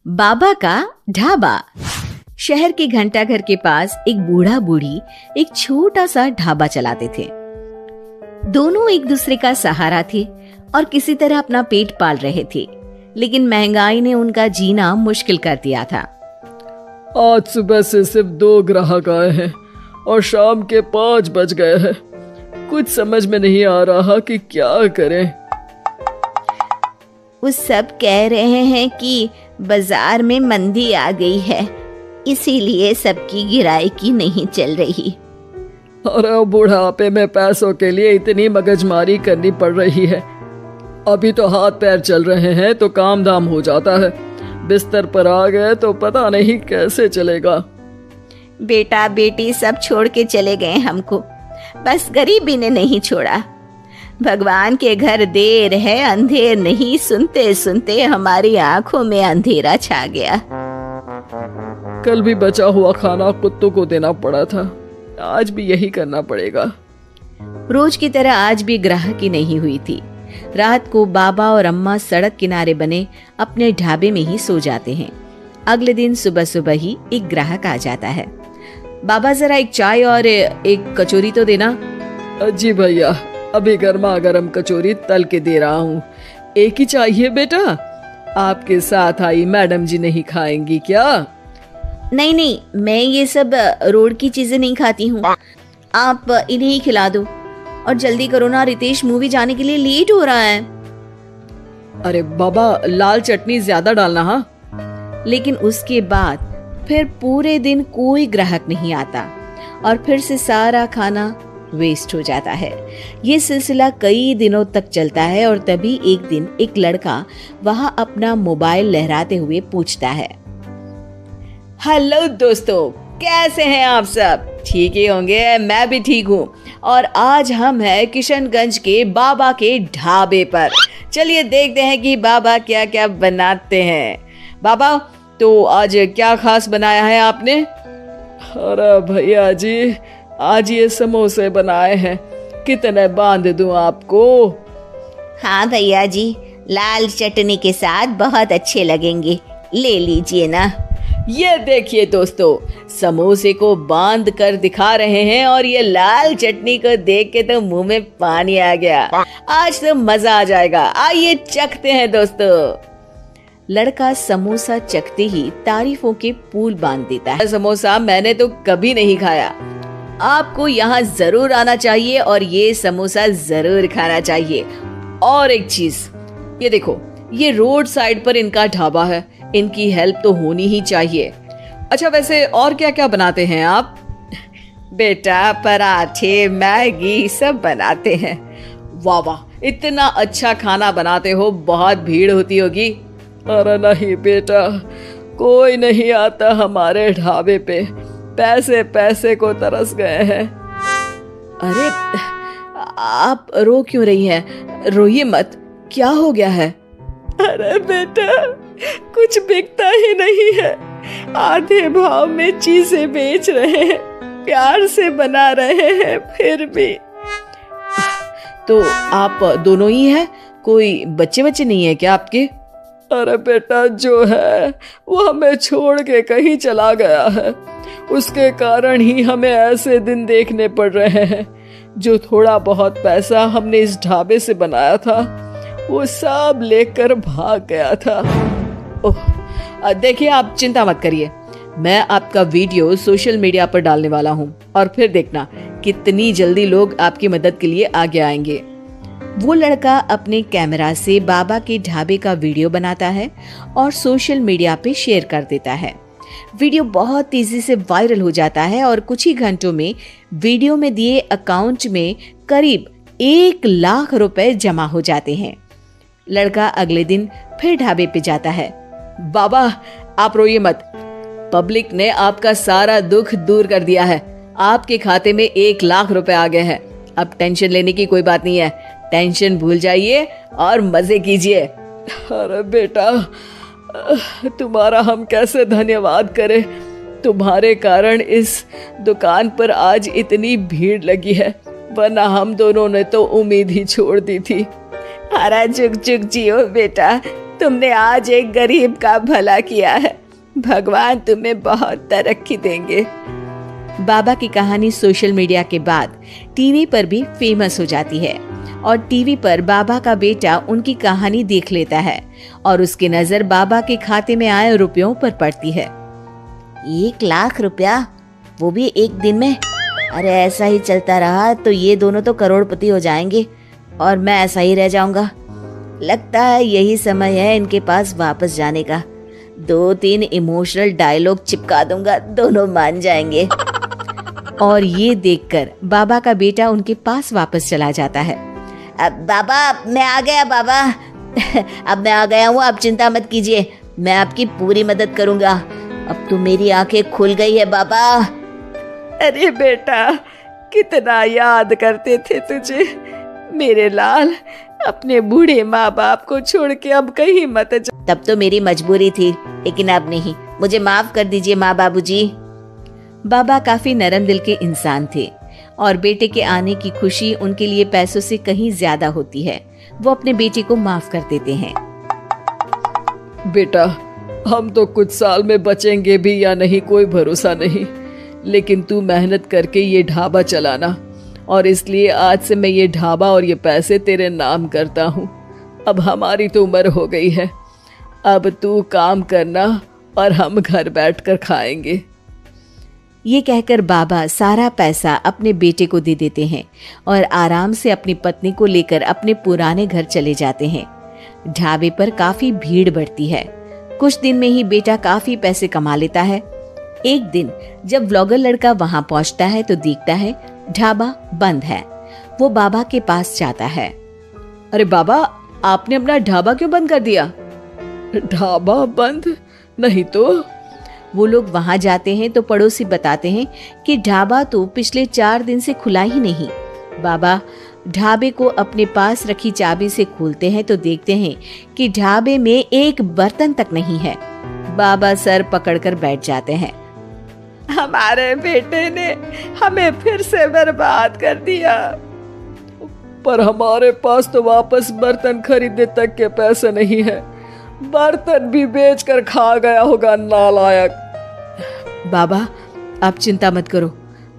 बाबा का ढाबा। शहर के घंटाघर के पास एक बूढ़ा बूढ़ी एक छोटा सा ढाबा चलाते थे। दोनों एक दूसरे का सहारा थे और किसी तरह अपना पेट पाल रहे थे, लेकिन महंगाई ने उनका जीना मुश्किल कर दिया था। आज सुबह से सिर्फ 2 ग्राहक आए हैं और शाम के 5 बज गए हैं। कुछ समझ में नहीं आ रहा कि क्या करें। वो सब कह रहे हैं कि बाजार में मंदी आ गई है, इसीलिए सबकी गिराई नहीं चल रही। अरे बुढ़ापे में पैसों के लिए इतनी मगजमारी करनी पड़ रही है। अभी तो हाथ पैर चल रहे हैं तो काम धाम हो जाता है, बिस्तर पर आ गए तो पता नहीं कैसे चलेगा। बेटा बेटी सब छोड़ के चले गए हमको, बस गरीबी ने नहीं छोड़ा। भगवान के घर देर है अंधेर नहीं, सुनते सुनते हमारी आंखों में अंधेरा छा गया। कल भी बचा हुआ खाना कुत्तों को देना पड़ा था, आज भी यही करना पड़ेगा। रोज की तरह आज भी ग्राहकी नहीं हुई थी। रात को बाबा और अम्मा सड़क किनारे बने अपने ढाबे में ही सो जाते हैं। अगले दिन सुबह सुबह ही एक ग्राहक आ जाता है। बाबा जरा एक चाय और एक कचौरी तो देना। जी भैया, अभी गर्मा गर्म कचौरी तल के दे रहा हूँ। एक ही चाहिए बेटा? आपके साथ आई मैडम जी नहीं खाएंगी क्या? नहीं नहीं, मैं ये सब रोड की चीजें नहीं खाती हूँ, आप इन्हें ही खिला दो। और जल्दी करो ना, रितेश मूवी जाने के लिए लेट हो रहा है। अरे बाबा, लाल चटनी ज्यादा डालना। हाँ। लेकिन उसके बाद फिर पूरे दिन कोई ग्राहक नहीं आता और फिर से सारा खाना वेस्ट हो जाता है। ये सिलसिला कई दिनों तक चलता है और तभी एक दिन एक लड़का वहां अपना मोबाइल लहराते हुए पूछता है, हेलो दोस्तों, कैसे हैं आप सब? ठीक ही होंगे, मैं भी ठीक हूँ। और आज हम हैं किशनगंज के बाबा के ढाबे पर। चलिए देखते हैं कि बाबा क्या क्या बनाते हैं। बाबा, तो आज क्या खास बनाया है आपने? अरे भैया जी, आज ये समोसे बनाए हैं, कितने बांध दूं आपको? हाँ भैया जी, लाल चटनी के साथ बहुत अच्छे लगेंगे, ले लीजिए ना। ये देखिए दोस्तों, समोसे को बांध कर दिखा रहे हैं और ये लाल चटनी को देख के तो मुंह में पानी आ गया। आज तो मजा आ जाएगा, आइए चखते हैं दोस्तों। लड़का समोसा चखते ही तारीफों के पुल बांध देता है। समोसा मैंने तो कभी नहीं खाया, आपको यहाँ जरूर आना चाहिए और ये समोसा जरूर खाना चाहिए। और एक चीज, ये देखो, ये रोड साइड पर इनका ढाबा है, इनकी हेल्प तो होनी ही चाहिए। अच्छा, वैसे और क्या क्या बनाते हैं आप? बेटा, पराठे मैगी सब बनाते हैं। वाह वाह, इतना अच्छा खाना बनाते हो, बहुत भीड़ होती होगी। अरे नहीं बेटा, कोई नहीं आता हमारे ढाबे पे, पैसे पैसे को तरस गए हैं। अरे आप रो क्यों रही हैं? रोइए मत, क्या हो गया है? अरे बेटा, कुछ बिकता ही नहीं है, आधे भाव में चीजें बेच रहे हैं, प्यार से बना रहे हैं, फिर भी। तो आप दोनों ही हैं, कोई बच्चे बच्चे नहीं है क्या आपके? अरे बेटा, जो है वो हमें छोड़ के कहीं चला गया है, उसके कारण ही हमें ऐसे दिन देखने पड़ रहे हैं। जो थोड़ा बहुत पैसा हमने इस ढाबे से बनाया था, वो सब लेकर भाग गया था। ओह, देखिए आप चिंता मत करिए, मैं आपका वीडियो सोशल मीडिया पर डालने वाला हूँ और फिर देखना कितनी जल्दी लोग आपकी मदद के लिए आगे आएंगे। वो लड़का अपने कैमरा से बाबा के ढाबे का वीडियो बनाता है और सोशल मीडिया पे शेयर कर देता है। वीडियो बहुत तेजी से वायरल हो जाता है और कुछ ही घंटों में वीडियो में दिए अकाउंट में करीब 1 लाख रुपए जमा हो जाते हैं। लड़का अगले दिन फिर ढाबे पे जाता है। बाबा, आप रोइए मत, पब्लिक ने आपका सारा दुख दूर कर दिया है, आपके खाते में 1 लाख रुपए आ गए हैं। अब टेंशन लेने की कोई बात नहीं है, टेंशन भूल जाइए और मजे कीजिए। अरे बेटा, तुम्हारा हम कैसे धन्यवाद करें, तुम्हारे कारण इस दुकान पर आज इतनी भीड़ लगी है, वरना हम दोनों ने तो उम्मीद ही छोड़ दी थी। अरे जुग जुग जियो बेटा, तुमने आज एक गरीब का भला किया है। भगवान तुम्हें बहुत तरक्की देंगे। बाबा की कहानी सोशल मीडिया के बाद टीवी पर भी फेमस हो जाती है और टीवी पर बाबा का बेटा उनकी कहानी देख लेता है और उसकी नजर बाबा के खाते में आए रुपयों पर पड़ती है। 1 लाख रुपया, वो भी एक दिन में? अरे ऐसा ही चलता रहा तो ये दोनों तो करोड़पति हो जाएंगे और मैं ऐसा ही रह जाऊंगा। लगता है यही समय है इनके पास वापस जाने का। 2-3 इमोशनल डायलॉग चिपका दूंगा, दोनों मान जाएंगे। और ये देखकर बाबा का बेटा उनके पास वापस चला जाता है। अब बाबा मैं आ गया बाबा। अब मैं आ गया हूँ, आप चिंता मत कीजिए, मैं आपकी पूरी मदद करूंगा। अब तो मेरी आंखें खुल गई है बाबा। अरे बेटा, कितना याद करते थे तुझे मेरे लाल। अपने बूढ़े माँ बाप को छोड़ के अब कहीं मत जा। तब तो मेरी मजबूरी थी, लेकिन अब नहीं। मुझे माफ कर दीजिए माँ बाबूजी। बाबा काफी नरम दिल के इंसान थे और बेटे के आने की खुशी उनके लिए पैसों से कहीं ज्यादा होती है। वो अपने बेटे को माफ कर देते हैं। बेटा, हम तो कुछ साल में बचेंगे भी या नहीं कोई भरोसा नहीं, लेकिन तू मेहनत करके ये ढाबा चलाना, और इसलिए आज से मैं ये ढाबा और ये पैसे तेरे नाम करता हूँ। अब हमारी तो उम्र हो गई है, अब तू काम करना और हम घर बैठकर खाएंगे। ये कहकर बाबा सारा पैसा अपने बेटे को दे देते हैं और आराम से अपनी पत्नी को लेकर अपने पुराने घर चले जाते हैं। ढाबे पर काफी भीड़ बढ़ती है। कुछ दिन में ही बेटा काफी पैसे कमा लेता है। एक दिन जब व्लॉगर लड़का वहां पहुंचता है तो देखता है ढाबा बंद है। वो बाबा के पास जाता है। अरे बाबा, आपने अपना ढाबा क्यों बंद कर दिया? ढाबा बंद नहीं तो? वो लोग वहां जाते हैं तो पड़ोसी बताते हैं कि ढाबा तो पिछले 4 दिन से खुला ही नहीं। बाबा ढाबे को अपने पास रखी चाबी से खोलते हैं तो देखते हैं कि ढाबे में एक बर्तन तक नहीं है। बाबा सर पकड़कर बैठ जाते हैं। हमारे बेटे ने हमें फिर से बर्बाद कर दिया। पर हमारे पास तो वापस बर्तन खरीदने तक के पैसे नहीं है। बर्तन भी बेचकर खा गया होगा नालायक। बाबा आप चिंता मत करो,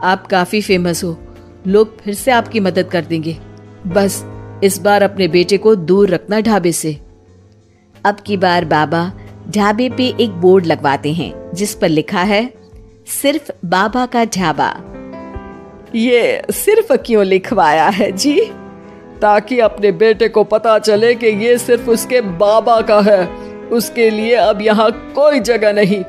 आप काफी फेमस हो, लोग फिर से आपकी मदद कर देंगे। बस इस बार अपने बेटे को दूर रखना ढाबे से। अब की बार बाबा ढाबे पे एक बोर्ड लगवाते हैं जिस पर लिखा है सिर्फ बाबा का ढाबा। ये सिर्फ क्यों लिखवाया है जी? ताकि अपने बेटे को पता चले कि ये सिर्फ उसके बाबा का है, उसके लिए अब यहाँ कोई जगह नहीं।